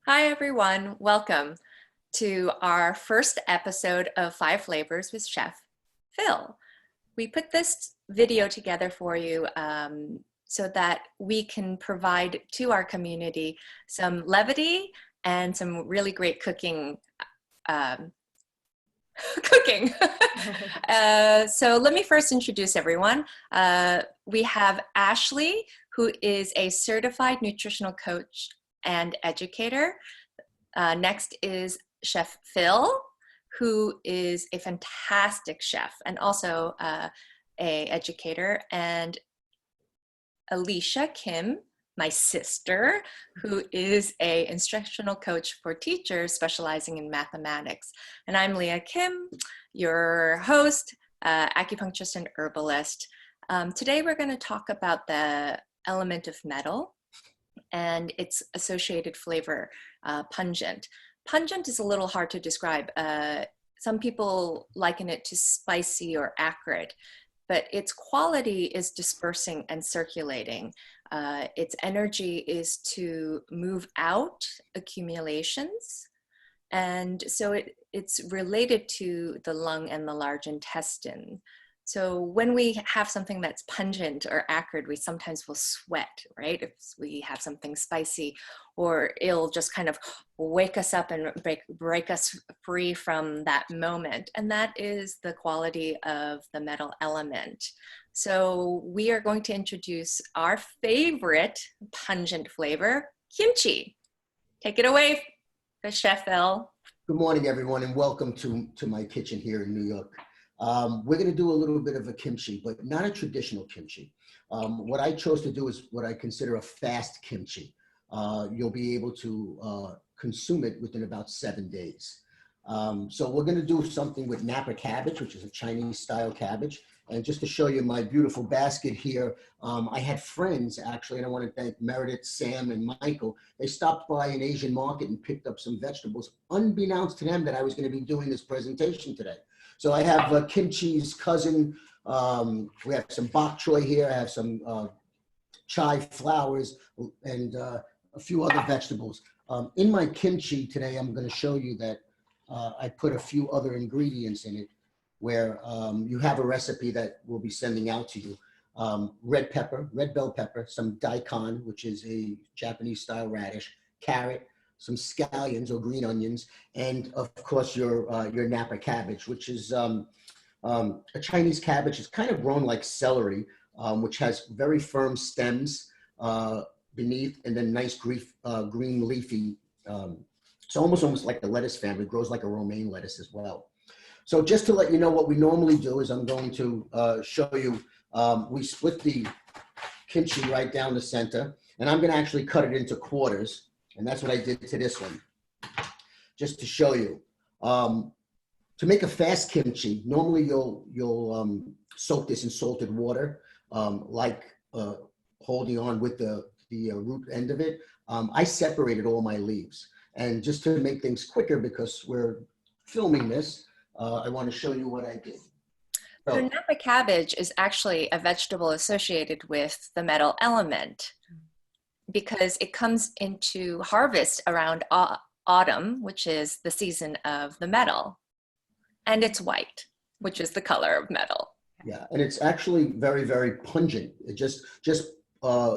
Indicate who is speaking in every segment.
Speaker 1: Hi, everyone. Welcome to our first episode of Five Flavors with Chef Phil. We put this video together for you so that we can provide to our community some levity and some really great cooking. So let me first introduce everyone. We have Ashley, who is a certified nutritional coach and educator. Next is Chef Phil, who is a fantastic chef and also a educator, and Elisha Kim, my sister, who is a instructional coach for teachers specializing in mathematics. And I'm Leah Kim, your host, acupuncturist and herbalist. Today we're going to talk about the element of metal and its associated flavor, pungent. Pungent is a little hard to describe. Some people liken it to spicy or acrid, but its quality is dispersing and circulating. Its energy is to move out accumulations. And so it's related to the lung and the large intestine. So when we have something that's pungent or acrid, we sometimes will sweat, right? If we have something spicy, or it'll just kind of wake us up and break us free from that moment. And that is the quality of the metal element. So we are going to introduce our favorite pungent flavor, kimchi. Take it away, Chef Phil.
Speaker 2: Good morning, everyone, and welcome to my kitchen here in New York. We're going to do a little bit of a kimchi, but not a traditional kimchi. What I chose to do is what I consider a fast kimchi. You'll be able to consume it within about 7 days. So we're going to do something with Napa cabbage, which is a Chinese style cabbage. And just to show you my beautiful basket here, I had friends actually, and I want to thank Meredith, Sam, and Michael. They stopped by an Asian market and picked up some vegetables, unbeknownst to them that I was going to be doing this presentation today. So I have kimchi's cousin. We have some bok choy here. I have some chai flowers and a few other vegetables. In my kimchi today, I'm going to show you that I put a few other ingredients in it where you have a recipe that we'll be sending out to you. Red pepper, red bell pepper, some daikon, which is a Japanese style radish, carrot, some scallions or green onions, and of course your Napa cabbage, which is a Chinese cabbage. It's kind of grown like celery, which has very firm stems beneath, and then nice green leafy. It's almost like the lettuce family. It grows like a romaine lettuce as well. So just to let you know what we normally do is I'm going to show you, we split the kimchi right down the center, and I'm going to actually cut it into quarters. And that's what I did to this one, just to show you. To make a fast kimchi, normally you'll soak this in salted water, holding on with the root end of it. I separated all my leaves. And just to make things quicker, because we're filming this, I want to show you what I did.
Speaker 1: So Napa cabbage is actually a vegetable associated with the metal element, because it comes into harvest around autumn, which is the season of the metal, and it's white, which is the color of metal.
Speaker 2: Yeah, and it's actually very, very pungent. It just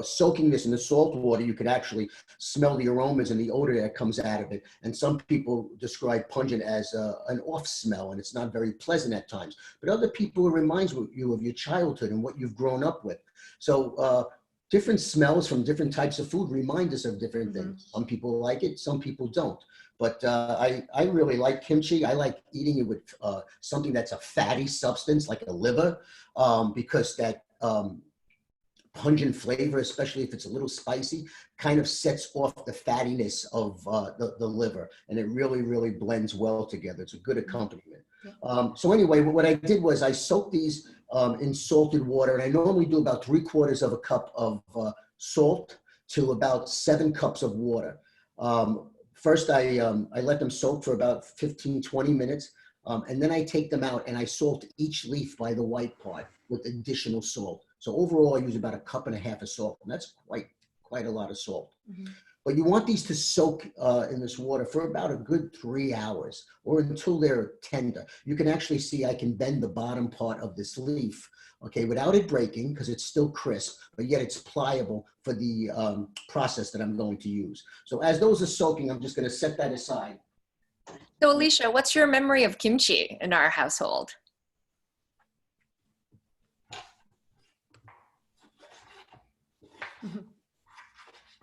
Speaker 2: soaking this in the salt water, you could actually smell the aromas and the odor that comes out of it. And some people describe pungent as an off smell, and it's not very pleasant at times. But other people, it reminds you of your childhood and what you've grown up with. So different smells from different types of food remind us of different things. Some people like it, some people don't. But I really like kimchi. I like eating it with something that's a fatty substance, like a liver, because that pungent flavor, especially if it's a little spicy, kind of sets off the fattiness of the liver. And it really, really blends well together. It's a good accompaniment. So anyway, what I did was I soaked these in salted water, and I normally do about 3/4 of a cup of salt to about 7 cups of water. First, I let them soak for about 15, 20 minutes, and then I take them out and I salt each leaf by the white part with additional salt. So overall, I use about 1.5 cups of salt, and that's quite a lot of salt. But you want these to soak in this water for about a good 3 hours or until they're tender. You can actually see I can bend the bottom part of this leaf, okay, without it breaking because it's still crisp, but yet it's pliable for the process that I'm going to use. So as those are soaking, I'm just going to set that aside.
Speaker 1: So Elisha, what's your memory of kimchi in our household?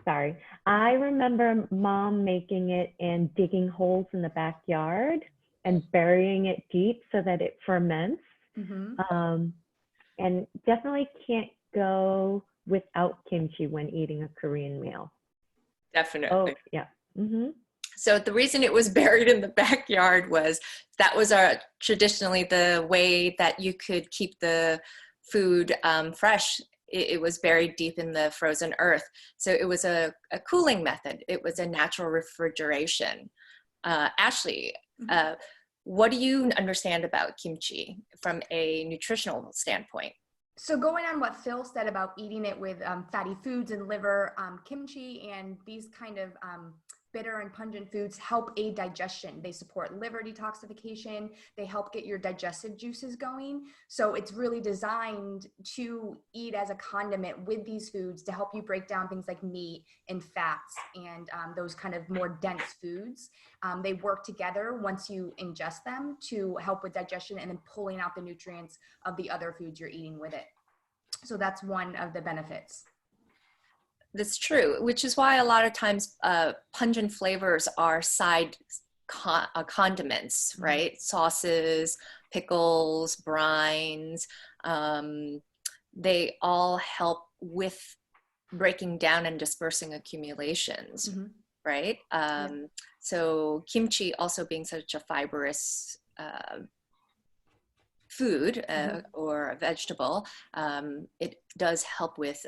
Speaker 3: Sorry. I remember Mom making it and digging holes in the backyard and burying it deep so that it ferments. And definitely can't go without kimchi when eating a Korean meal.
Speaker 1: Definitely.
Speaker 3: Oh, yeah.
Speaker 1: So the reason it was buried in the backyard was that was traditionally the way that you could keep the food fresh. It was buried deep in the frozen earth. So it was a cooling method. It was a natural refrigeration. Ashley, what do you understand about kimchi from a nutritional standpoint?
Speaker 4: So going on what Phil said about eating it with fatty foods and liver, kimchi and these kind of bitter and pungent foods help aid digestion. They support liver detoxification. They help get your digestive juices going. So it's really designed to eat as a condiment with these foods to help you break down things like meat and fats and those kind of more dense foods. They work together once you ingest them to help with digestion and then pulling out the nutrients of the other foods you're eating with it. So that's one of the benefits.
Speaker 1: That's true, which is why a lot of times pungent flavors are side condiments, right? Sauces, pickles, brines. They all help with breaking down and dispersing accumulations, right? So kimchi also being such a fibrous food or a vegetable, it does help with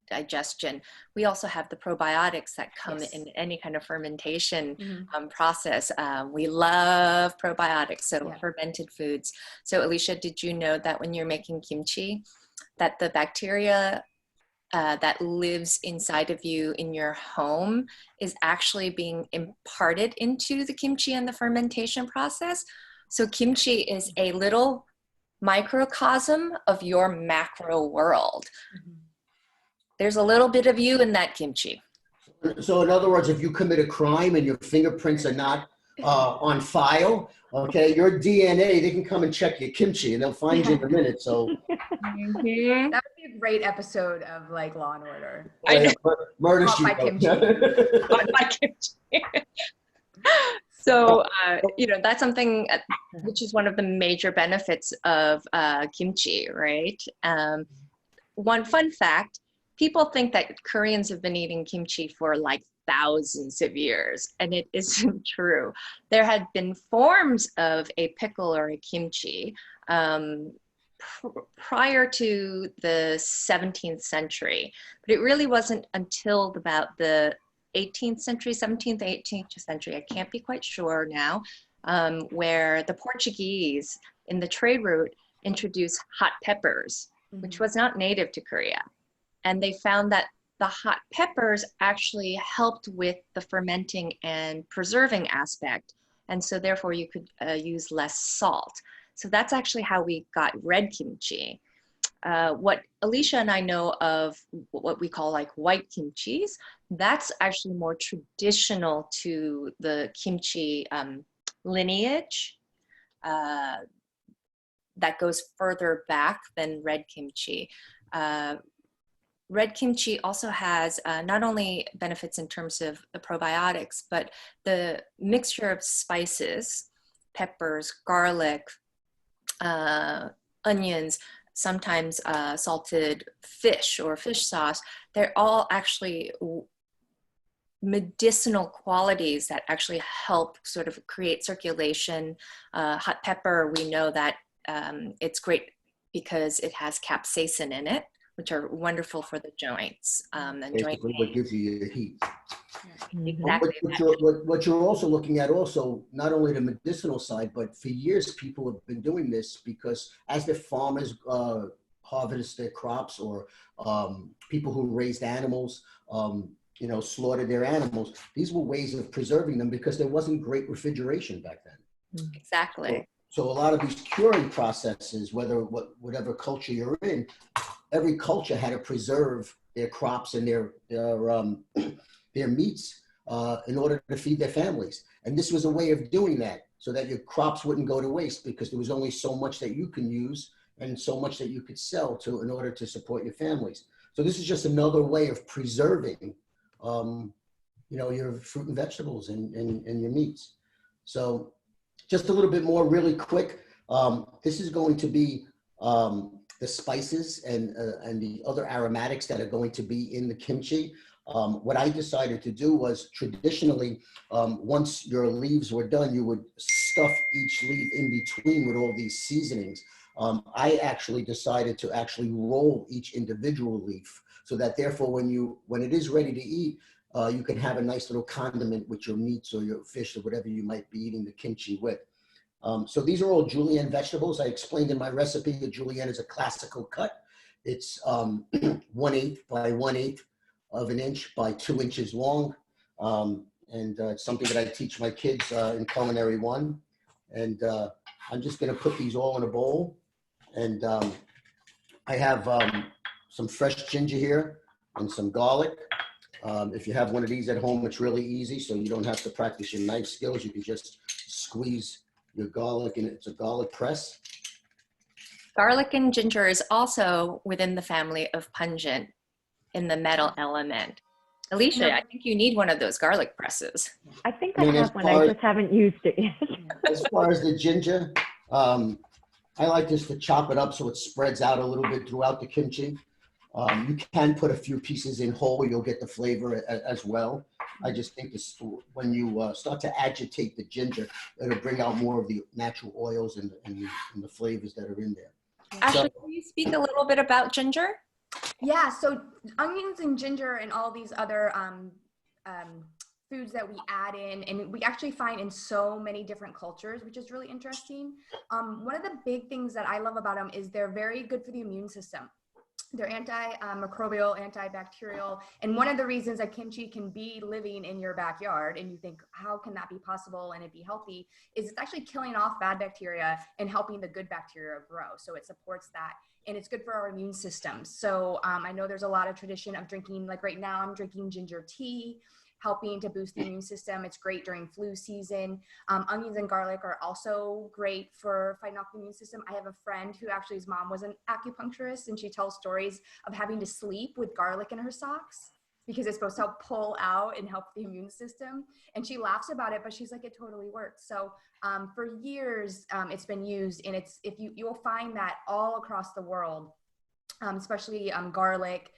Speaker 1: digestion. We also have the probiotics that come in any kind of fermentation process. We love probiotics, so fermented foods. So Elisha, did you know that when you're making kimchi, that the bacteria that lives inside of you in your home is actually being imparted into the kimchi and the fermentation process? So kimchi is a little microcosm of your macro world. There's a little bit of you in that kimchi.
Speaker 2: So in other words, if you commit a crime and your fingerprints are not on file, okay, your DNA, they can come and check your kimchi and they'll find you in a minute. So
Speaker 4: that would be a great episode of like Law and Order.
Speaker 1: I know.
Speaker 2: Murder
Speaker 4: Caught by kimchi.
Speaker 1: Caught by kimchi. So, you know, that's something which is one of the major benefits of kimchi, right? One fun fact, people think that Koreans have been eating kimchi for like thousands of years, and it isn't true. There had been forms of a pickle or a kimchi prior to the 17th century, but it really wasn't until about the 18th century, 17th, 18th century, I can't be quite sure now, where the Portuguese in the trade route introduced hot peppers, which was not native to Korea. And they found that the hot peppers actually helped with the fermenting and preserving aspect. And so therefore you could use less salt. So that's actually how we got red kimchi. What Elisha and I know of what we call like white kimchis, that's actually more traditional to the kimchi lineage that goes further back than red kimchi. Red kimchi also has not only benefits in terms of the probiotics, but the mixture of spices, peppers, garlic, onions, sometimes salted fish or fish sauce, they're all actually medicinal qualities that actually help sort of create circulation. Hot pepper, we know that it's great because it has capsaicin in it, which are wonderful for the joints. And
Speaker 2: basically what gives you your heat.
Speaker 1: Exactly.
Speaker 2: What you're also looking at also, not only the medicinal side, but for years people have been doing this because as the farmers harvest their crops or people who raised animals, slaughtered their animals. These were ways of preserving them because there wasn't great refrigeration back then.
Speaker 1: Exactly.
Speaker 2: So a lot of these curing processes, whatever culture you're in, every culture had to preserve their crops and their meats in order to feed their families. And this was a way of doing that so that your crops wouldn't go to waste, because there was only so much that you can use and so much that you could sell in order to support your families. So this is just another way of preserving, your fruit and vegetables and your meats. So just a little bit more really quick. This is going to be the spices and the other aromatics that are going to be in the kimchi. What I decided to do was, traditionally, once your leaves were done, you would stuff each leaf in between with all these seasonings. I actually decided to roll each individual leaf, so that therefore when it is ready to eat, you can have a nice little condiment with your meats or your fish or whatever you might be eating the kimchi with. So these are all julienne vegetables. I explained in my recipe that julienne is a classical cut. It's 1/8 by 1/8 of an inch by 2 inches long. And it's something that I teach my kids in Culinary 1. And I'm just going to put these all in a bowl. And I have some fresh ginger here and some garlic. If you have one of these at home, it's really easy, so you don't have to practice your knife skills. You can just squeeze your garlic, and it's a garlic press.
Speaker 1: Garlic and ginger is also within the family of pungent in the metal element. Elisha, I think you need one of those garlic presses.
Speaker 3: I think I have one. I just haven't used it yet.
Speaker 2: As far as the ginger, I like just to chop it up so it spreads out a little bit throughout the kimchi. You can put a few pieces in whole, you'll get the flavor as well. I just think when you start to agitate the ginger, it'll bring out more of the natural oils and the flavors that are in there.
Speaker 1: Ashley, can you speak a little bit about ginger?
Speaker 4: Yeah, so onions and ginger and all these other foods that we add in, and we actually find in so many different cultures, which is really interesting. One of the big things that I love about them is they're very good for the immune system. They're antimicrobial, antibacterial. And one of the reasons that kimchi can be living in your backyard, and you think, how can that be possible and it be healthy, is it's actually killing off bad bacteria and helping the good bacteria grow. So it supports that. And it's good for our immune system. So I know there's a lot of tradition of drinking, like right now I'm drinking ginger tea, helping to boost the immune system. It's great during flu season. Onions and garlic are also great for fighting off the immune system. I have a friend who actually, his mom was an acupuncturist, and she tells stories of having to sleep with garlic in her socks because it's supposed to help pull out and help the immune system. And she laughs about it, but she's like, it totally works. So for years, it's been used, and you'll find that all across the world, especially garlic.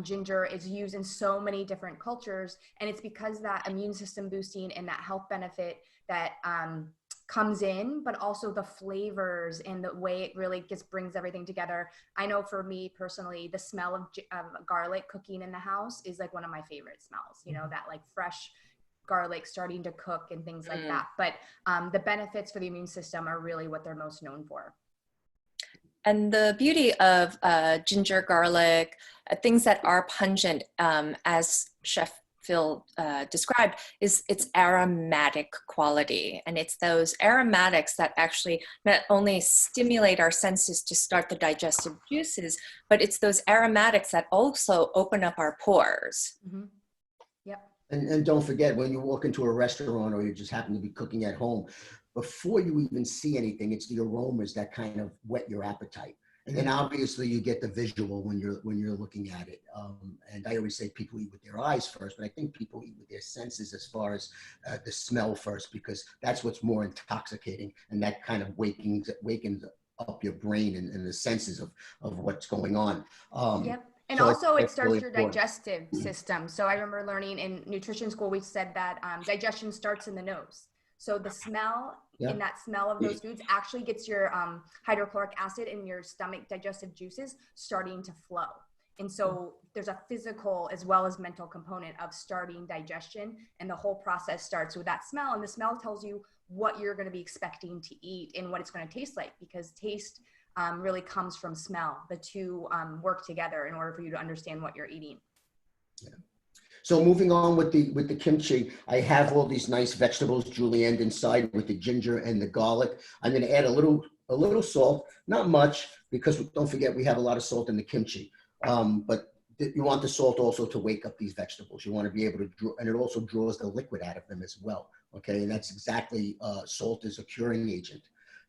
Speaker 4: Ginger is used in so many different cultures, and it's because that immune system boosting and that health benefit that comes in, but also the flavors and the way it really just brings everything together. I know for me personally, the smell of garlic cooking in the house is like one of my favorite smells, that like fresh garlic starting to cook and things like that. But the benefits for the immune system are really what they're most known for.
Speaker 1: And the beauty of ginger, garlic, things that are pungent, as Chef Phil described, is its aromatic quality. And it's those aromatics that actually not only stimulate our senses to start the digestive juices, but it's those aromatics that also open up our pores.
Speaker 4: Mm-hmm. Yep.
Speaker 2: And don't forget, when you walk into a restaurant or you just happen to be cooking at home, before you even see anything, it's the aromas that kind of whet your appetite. And then obviously you get the visual when you're looking at it. And I always say people eat with their eyes first, but I think people eat with their senses as far as the smell first, because that's what's more intoxicating, and that kind of wakens up your brain and the senses of what's going on.
Speaker 4: Yep. And
Speaker 2: so
Speaker 4: it starts
Speaker 2: really
Speaker 4: your
Speaker 2: important.
Speaker 4: digestive system. So I remember learning in nutrition school, we said that digestion starts in the nose. So the smell, and that smell of those foods actually gets your hydrochloric acid in your stomach digestive juices starting to flow. And so there's a physical as well as mental component of starting digestion, and the whole process starts with that smell. And the smell tells you what you're going to be expecting to eat and what it's going to taste like, because taste really comes from smell. The two work together in order for you to understand what you're eating.
Speaker 2: Yeah. So moving on with the kimchi, I have all these nice vegetables julienned inside with the ginger and the garlic. I'm going to add a little salt, not much, because don't forget we have a lot of salt in the kimchi. But you want the salt also to wake up these vegetables. You want to be able to draw, and it also draws the liquid out of them as well. Okay, and that's exactly, salt is a curing agent.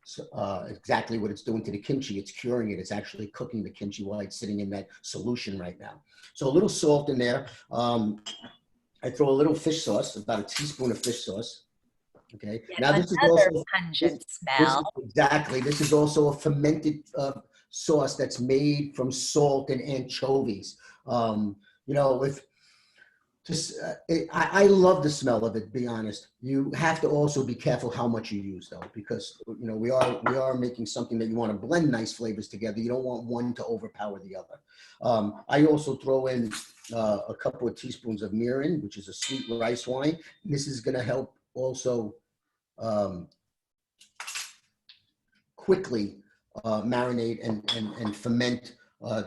Speaker 2: So, exactly what it's doing to the kimchi, it's curing it. It's actually cooking the kimchi while it's sitting in that solution right now. So a little salt in there. I throw a little fish sauce, about a teaspoon of fish sauce. Okay.
Speaker 1: Yet
Speaker 2: Now this is
Speaker 1: another
Speaker 2: also
Speaker 1: pungent
Speaker 2: this
Speaker 1: smell.
Speaker 2: exactly. This is also a fermented sauce that's made from salt and anchovies. You know, with just I love the smell of it. To be honest, you have to also be careful how much you use though, because you know we are making something that you want to blend nice flavors together. You don't want one to overpower the other. I also throw in a couple of teaspoons of mirin, which is a sweet rice wine. This is going to help also quickly marinate and ferment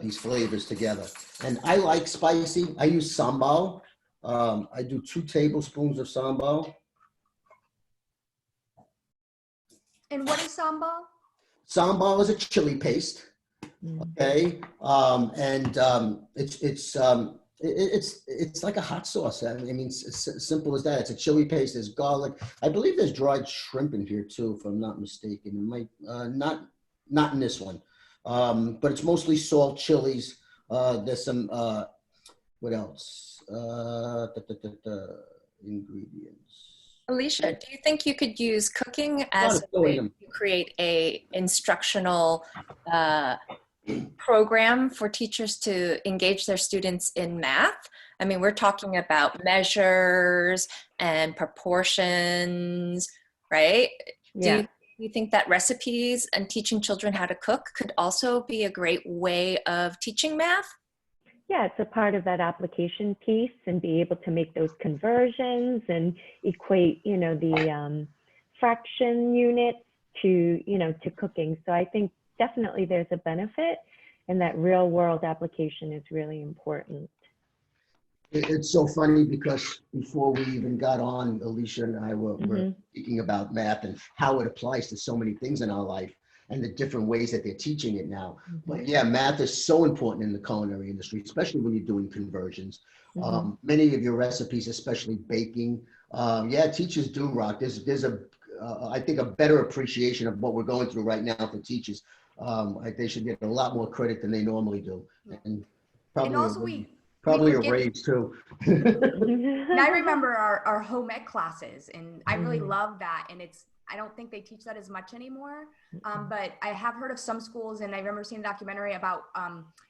Speaker 2: these flavors together. And I like spicy. I use sambal. I do 2 tablespoons of sambal.
Speaker 4: And what is sambal?
Speaker 2: Sambal is a chili paste. Okay, it's like a hot sauce. I mean, it's as simple as that. It's a chili paste. There's garlic. I believe there's dried shrimp in here too, if I'm not mistaken. It might not in this one, but it's mostly salt, chilies. There's some what else? Ingredients.
Speaker 1: Elisha, do you think you could use cooking as a way to create a instructional program for teachers to engage their students in math? I mean, we're talking about measures and proportions, right?
Speaker 3: Yeah.
Speaker 1: Do you think that recipes and teaching children how to cook could also be a great way of teaching math?
Speaker 3: Yeah, it's a part of that application piece, and be able to make those conversions and equate, you know, the fraction units to, you know, to cooking. So I think definitely there's a benefit, and that real world application is really important.
Speaker 2: It's so funny because before we even got on, Elisha and I were speaking about math and how it applies to so many things in our life and the different ways that they're teaching it now. But yeah, math is so important in the culinary industry, especially when you're doing conversions. Many of your recipes, especially baking, yeah, teachers do rock. There's a I think a better appreciation of what we're going through right now for teachers. They should get a lot more credit than they normally do, and probably
Speaker 4: And also
Speaker 2: probably a raise too.
Speaker 4: And I remember our home ec classes, and I really love that. And I don't think they teach that as much anymore. But I have heard of some schools, and I remember seeing a documentary about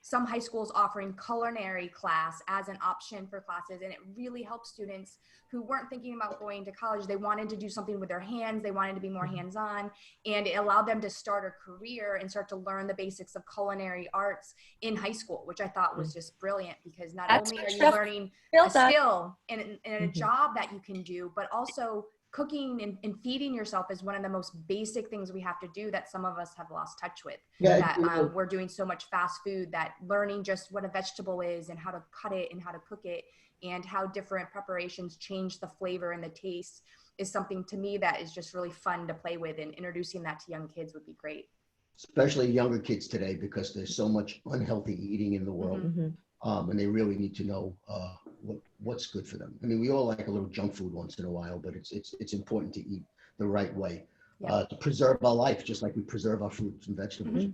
Speaker 4: some high schools offering culinary class as an option for classes. And it really helped students who weren't thinking about going to college. They wanted to do something with their hands. They wanted to be more hands-on, and it allowed them to start a career and start to learn the basics of culinary arts in high school, which I thought was just brilliant, because not only are you learning a skill and a job that you can do, but also cooking and feeding yourself is one of the most basic things we have to do that some of us have lost touch with. We're doing so much fast food that learning just what a vegetable is and how to cut it and how to cook it and how different preparations change the flavor and the taste is something to me that is just really fun to play with, and introducing that to young kids would be great.
Speaker 2: Especially younger kids today, because there's so much unhealthy eating in the world. And they really need to know what's good for them. I mean, we all like a little junk food once in a while, but it's important to eat the right way to preserve our life, just like we preserve our fruits and vegetables.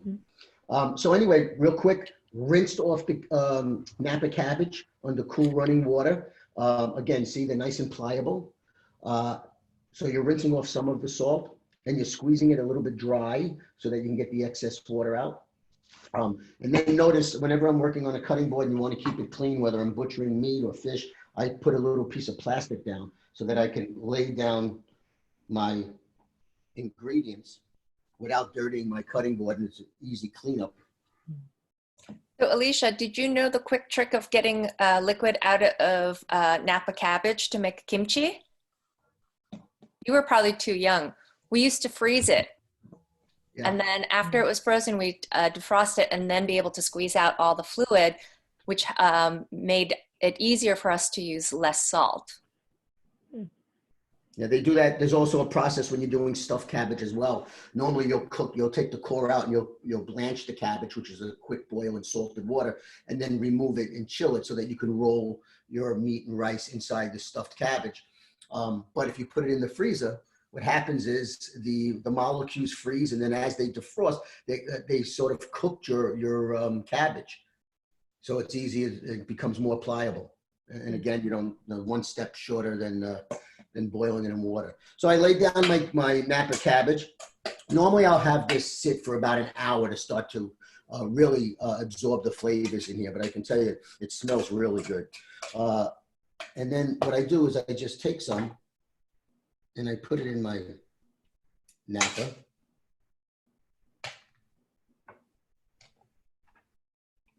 Speaker 2: So anyway, real quick, rinsed off the Napa cabbage under cool running water. Again, see, they're nice and pliable. So you're rinsing off some of the salt, and you're squeezing it a little bit dry so that you can get the excess water out. And then notice whenever I'm working on a cutting board and you want to keep it clean, whether I'm butchering meat or fish, I put a little piece of plastic down so that I can lay down my ingredients without dirtying my cutting board, and it's an easy cleanup.
Speaker 1: So Elisha, did you know the quick trick of getting liquid out of Napa cabbage to make kimchi? You were probably too young. We used to freeze it. Yeah. And then after it was frozen, we defrost it and then be able to squeeze out all the fluid, which made it easier for us to use less salt.
Speaker 2: Yeah, they do that. There's also a process when you're doing stuffed cabbage as well. Normally you'll take the core out and you'll blanch the cabbage, which is a quick boil in salted water, and then remove it and chill it so that you can roll your meat and rice inside the stuffed cabbage. But if you put it in the freezer, what happens is the molecules freeze, and then as they defrost, they sort of cooked your cabbage. So it's easy, it becomes more pliable. And again, you don't, one step shorter than boiling it in water. So I laid down my Napa cabbage. Normally I'll have this sit for about an hour to start to really absorb the flavors in here, but I can tell you it smells really good. And then what I do is I just take some and I put it in my Napa.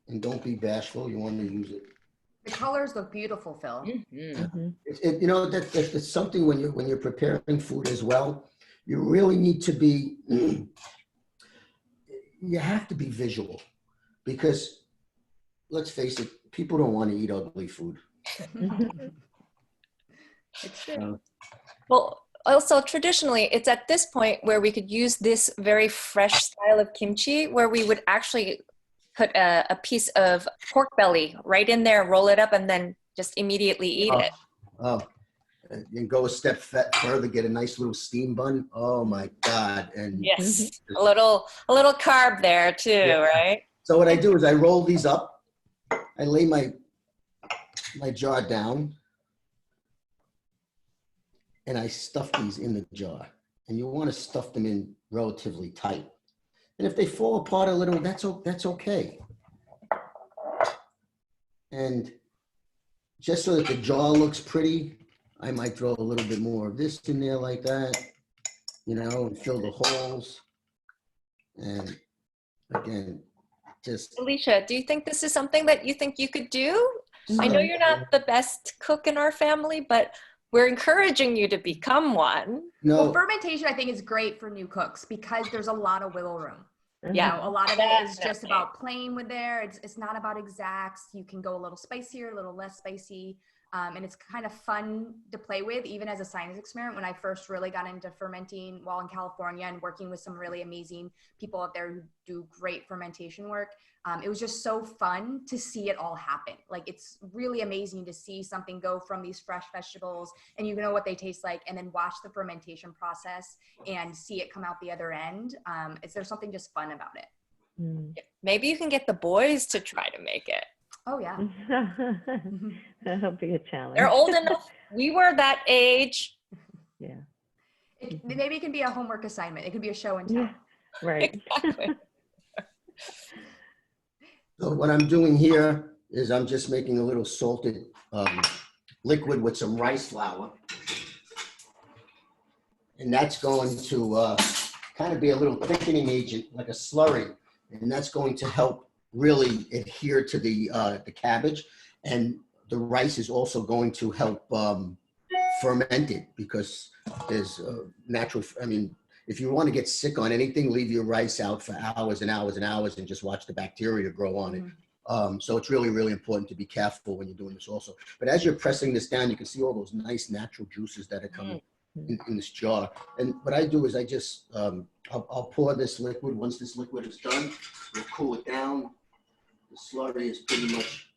Speaker 2: And don't be bashful, you want to use it.
Speaker 4: The colors look beautiful, Phil.
Speaker 3: Mm-hmm.
Speaker 2: You know, that's something when you're preparing food as well, you really need to be, you have to be visual, because let's face it, people don't want to eat ugly food.
Speaker 1: It's true. Well, also traditionally, it's at this point where we could use this very fresh style of kimchi, where we would actually put a piece of pork belly right in there, roll it up, and then just immediately eat it.
Speaker 2: And go a step further, get a nice little steam bun. Oh my God! And
Speaker 1: yes, a little carb there too, yeah. Right?
Speaker 2: So what I do is I roll these up. I lay my jar down, and I stuff these in the jar. And you want to stuff them in relatively tight. And if they fall apart a little, that's okay. And just so that the jar looks pretty, I might throw a little bit more of this in there like that, you know, and fill the holes. And again, just...
Speaker 1: Elisha, do you think this is something that you think you could do? I know you're not the best cook in our family, but we're encouraging you to become one.
Speaker 2: No.
Speaker 4: Well, fermentation, I think, is great for new cooks because there's a lot of wiggle room.
Speaker 1: Yeah,
Speaker 4: you know, a lot of it is just about playing with there. It's not about exacts. You can go a little spicier, a little less spicy. And it's kind of fun to play with, even as a science experiment. When I first really got into fermenting while in California and working with some really amazing people out there who do great fermentation work, it was just so fun to see it all happen. Like, it's really amazing to see something go from these fresh vegetables and you know what they taste like, and then watch the fermentation process and see it come out the other end. There's something just fun about it.
Speaker 1: Maybe you can get the boys to try to make it.
Speaker 4: Oh, yeah.
Speaker 3: That'll be a challenge.
Speaker 1: They're old enough. We were that age.
Speaker 3: Yeah.
Speaker 4: Maybe it can be a homework assignment. It could be a show and tell.
Speaker 3: Yeah. Right.
Speaker 1: Exactly.
Speaker 2: So what I'm doing here is I'm just making a little salted liquid with some rice flour. And that's going to kind of be a little thickening agent, like a slurry. And that's going to help really adhere to the cabbage, and the rice is also going to help ferment it, because there's natural, I mean, if you want to get sick on anything, leave your rice out for hours and hours and hours and just watch the bacteria grow on it. So it's really, really important to be careful when you're doing this also. But as you're pressing this down, you can see all those nice natural juices that are coming in this jar. And what I do is I just, I'll pour this liquid. Once this liquid is done, we'll cool it down. The slurry is pretty much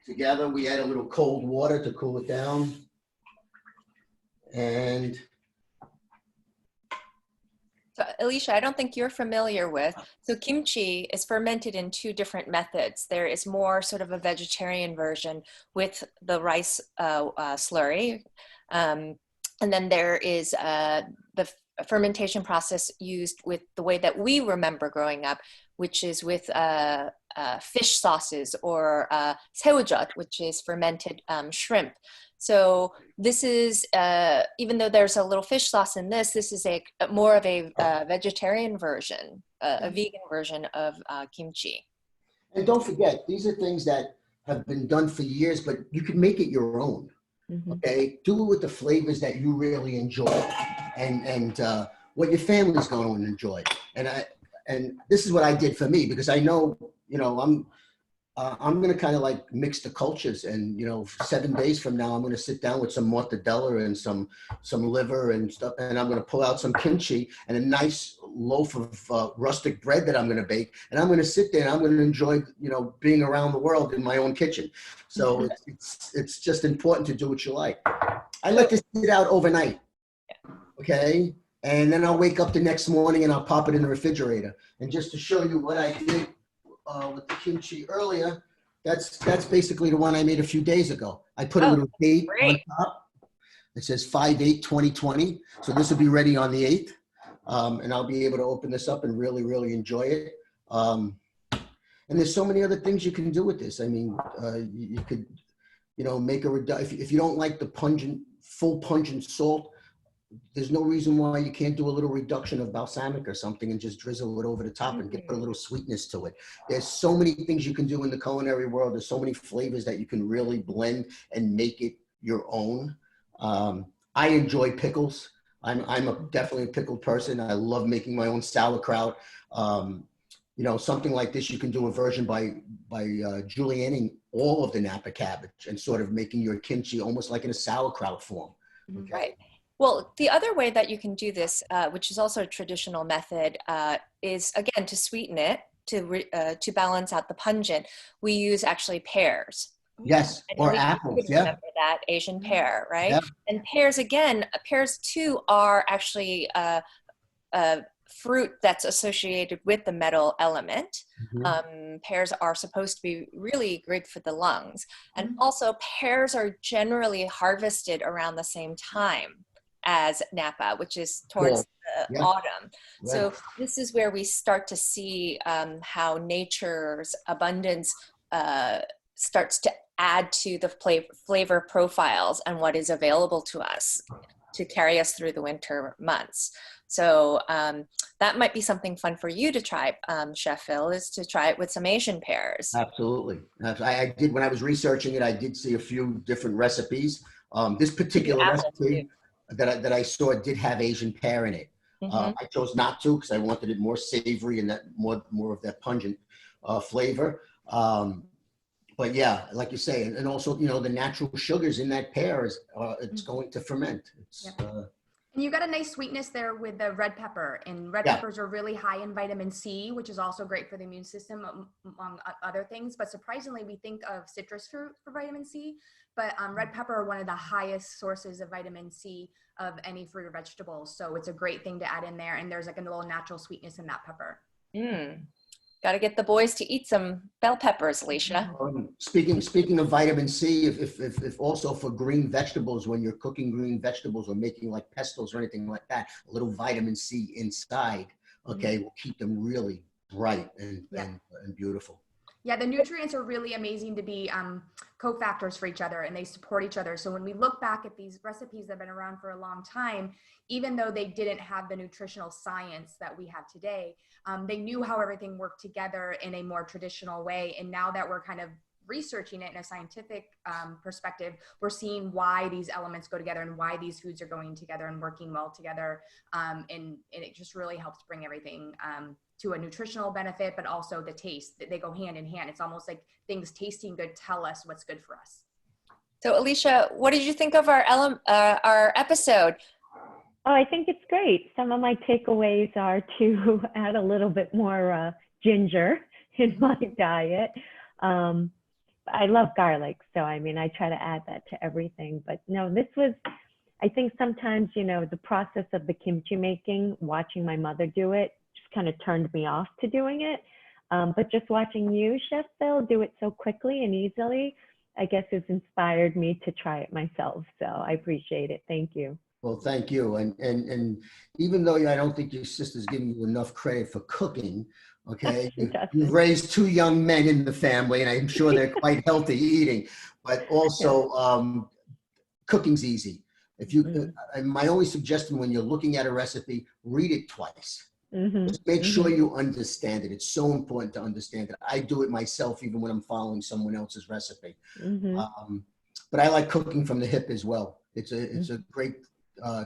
Speaker 2: together. We add a little cold water to cool it down. And
Speaker 1: so, Elisha, I don't think you're familiar with. So kimchi is fermented in two different methods. There is more sort of a vegetarian version with the rice slurry. And then there is the fermentation process used with the way that we remember growing up, which is with fish sauces, or 새우젓, which is fermented shrimp. So this is, even though there's a little fish sauce in this, this is a more of a vegetarian version, a vegan version of kimchi.
Speaker 2: And don't forget, these are things that have been done for years, but you can make it your own. Okay, do it with the flavors that you really enjoy, and what your family's going to enjoy. And this is what I did for me, because I know, you know, I'm going to kind of like mix the cultures, and 7 days from now, I'm going to sit down with some mortadella and some liver and stuff, and I'm going to pull out some kimchi and a nice loaf of rustic bread that I'm going to bake, and I'm going to sit there and I'm going to enjoy being around the world in my own kitchen. So it's just important to do what you like. I like to sit out overnight, okay, and then I'll wake up the next morning and I'll pop it in the refrigerator. And just to show you what I did with the kimchi earlier, that's basically the one I made a few days ago. I put a little date on top. It says 5/8/2020. So this will be ready on the 8th. And I'll be able to open this up and really, really enjoy it. And there's so many other things you can do with this. I mean, you could, make if you don't like the full pungent salt, there's no reason why you can't do a little reduction of balsamic or something and just drizzle it over the top and put a little sweetness to it. There's so many things you can do in the culinary world. There's so many flavors that you can really blend and make it your own. I enjoy pickles. I'm definitely a pickled person. I love making my own sauerkraut. Something like this, you can do a version by julienning all of the Napa cabbage and sort of making your kimchi almost like in a sauerkraut form. Okay?
Speaker 1: Right. Well, the other way that you can do this, which is also a traditional method, is again to sweeten it, to balance out the pungent. We use actually pears.
Speaker 2: Yes, or apples. Yeah,
Speaker 1: remember that Asian pear, right?
Speaker 2: Yeah.
Speaker 1: And pears too are actually a fruit that's associated with the metal element. Pears are supposed to be really great for the lungs, and also pears are generally harvested around the same time as Napa, which is towards the autumn.
Speaker 2: Right.
Speaker 1: So this is where we start to see how nature's abundance starts to add to the flavor profiles and what is available to us to carry us through the winter months. So that might be something fun for you to try, Chef Phil, is to try it with some Asian pears.
Speaker 2: Absolutely. I did, when I was researching it, I did see a few different recipes. This particular recipe that I saw did have Asian pear in it. I chose not to because I wanted it more savory and that more of that pungent flavor. But yeah, like you say, and also, the natural sugars in that pear is it's going to ferment.
Speaker 4: And you got a nice sweetness there with the red pepper, and red peppers are really high in vitamin C, which is also great for the immune system, among other things. But surprisingly, we think of citrus fruit for vitamin C, but red pepper are one of the highest sources of vitamin C of any fruit or vegetable. So it's a great thing to add in there. And there's like a little natural sweetness in that pepper.
Speaker 1: Got to get the boys to eat some bell peppers, Elisha.
Speaker 2: Speaking of vitamin C, if also for green vegetables, when you're cooking green vegetables or making like pestos or anything like that, a little vitamin C inside, will keep them really bright and beautiful.
Speaker 4: Yeah, the nutrients are really amazing to be cofactors for each other, and they support each other. So when we look back at these recipes that have been around for a long time, even though they didn't have the nutritional science that we have today, they knew how everything worked together in a more traditional way. And now that we're kind of researching it in a scientific perspective, we're seeing why these elements go together and why these foods are going together and working well together. And it just really helps bring everything to a nutritional benefit, but also the taste. They go hand in hand. It's almost like things tasting good tell us what's good for us.
Speaker 1: So Elisha, what did you think of our episode?
Speaker 3: Oh, I think it's great. Some of my takeaways are to add a little bit more ginger in my diet. I love garlic, so I try to add that to everything. But no, this was, I think sometimes, the process of the kimchi making, watching my mother do it, just kind of turned me off to doing it. But just watching you, Chef Phil, do it so quickly and easily, I guess has inspired me to try it myself. So I appreciate it. Thank you.
Speaker 2: Well, thank you. And even though I don't think your sister's giving you enough credit for cooking, okay, you've raised 2 young men in the family, and I'm sure they're quite healthy eating, but also cooking's easy. If you, my only suggestion when you're looking at a recipe, read it twice. Just make sure you understand it. It's so important to understand it. I do it myself, even when I'm following someone else's recipe. But I like cooking from the hip as well. It's a great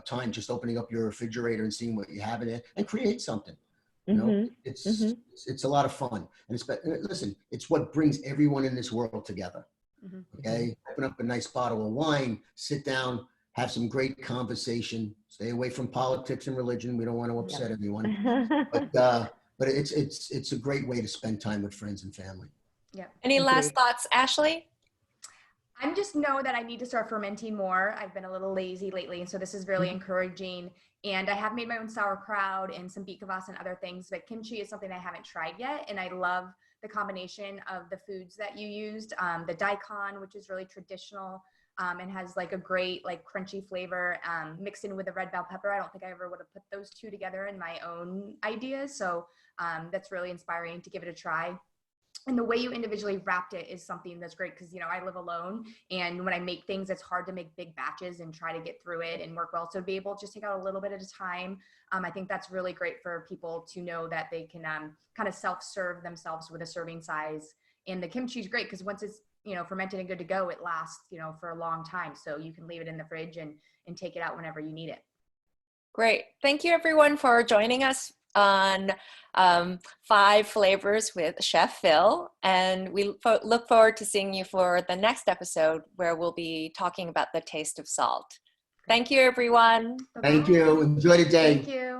Speaker 2: time just opening up your refrigerator and seeing what you have in it and create something. You know,
Speaker 3: Mhm.
Speaker 2: it's a lot of fun. And listen, it's what brings everyone in this world together. Okay, open up a nice bottle of wine, sit down, have some great conversation. Stay away from politics and religion. We don't want to upset everyone. But it's a great way to spend time with friends and family.
Speaker 4: Yeah.
Speaker 1: Any last
Speaker 3: Agreed.
Speaker 1: thoughts, Ashley?
Speaker 4: I just know that I need to start fermenting more. I've been a little lazy lately, and so this is really encouraging. And I have made my own sauerkraut and some beet kvass and other things, but kimchi is something I haven't tried yet. And I love the combination of the foods that you used. The daikon, which is really traditional and has like a great like crunchy flavor mixed in with the red bell pepper. I don't think I ever would have put those two together in my own ideas. So that's really inspiring to give it a try. And the way you individually wrapped it is something that's great because, you know, I live alone, and when I make things, it's hard to make big batches and try to get through it and work well. So to be able to just take out a little bit at a time, I think that's really great for people to know that they can kind of self-serve themselves with a serving size. And the kimchi is great because once it's, you know, fermented and good to go, it lasts, you know, for a long time. So you can leave it in the fridge and take it out whenever you need it.
Speaker 1: Great. Thank you, everyone, for joining us on 5 Flavors with Chef Phil. And we look forward to seeing you for the next episode where we'll be talking about the taste of salt. Thank you, everyone.
Speaker 2: Thank you. Enjoy the day.
Speaker 4: Thank you.